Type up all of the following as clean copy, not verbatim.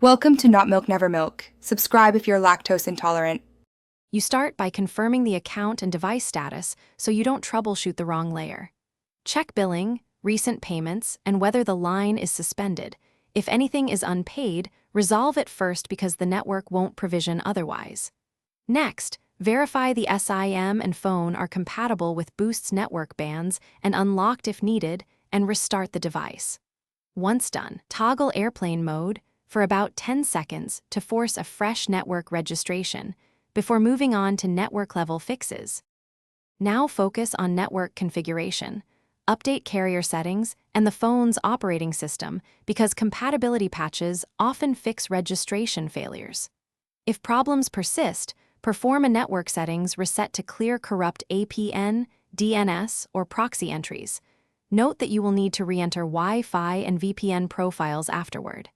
Welcome to Not Milk Never Milk. Subscribe if you're lactose intolerant. You start by confirming the account and device status so you don't troubleshoot the wrong layer. Check billing, recent payments, and whether the line is suspended. If anything is unpaid, resolve it first because the network won't provision otherwise. Next, verify the SIM and phone are compatible with Boost's network bands and unlocked if needed, and restart the device. Once done, toggle airplane mode for about 10 seconds to force a fresh network registration before moving on to network-level fixes. Now focus on network configuration. Update carrier settings and the phone's operating system because compatibility patches often fix registration failures. If problems persist, perform a network settings reset to clear corrupt APN, DNS, or proxy entries. Note that you will need to re-enter Wi-Fi and VPN profiles afterward.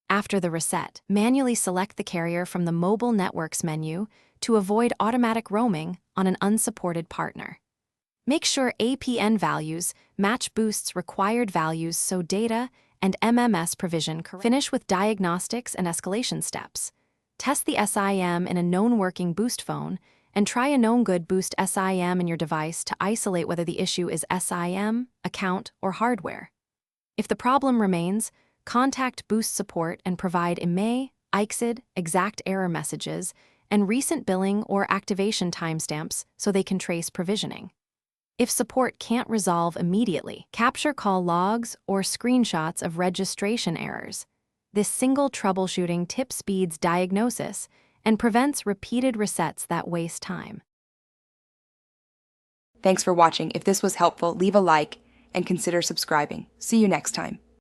After the reset, manually select the carrier from the Mobile Networks menu to avoid automatic roaming on an unsupported partner. Make sure APN values match Boost's required values so data and MMS provision correct. Finish with diagnostics and escalation steps. Test the SIM in a known working Boost phone and try a known good Boost SIM in your device to isolate whether the issue is SIM, account, or hardware. If the problem remains, contact Boost support and provide IMEI, ICSID, exact error messages, and recent billing or activation timestamps so they can trace provisioning. If support can't resolve immediately, capture call logs or screenshots of registration errors. This single troubleshooting tip speeds diagnosis and prevents repeated resets that waste time. Thanks for watching. If this was helpful, leave a like and consider subscribing. See you next time.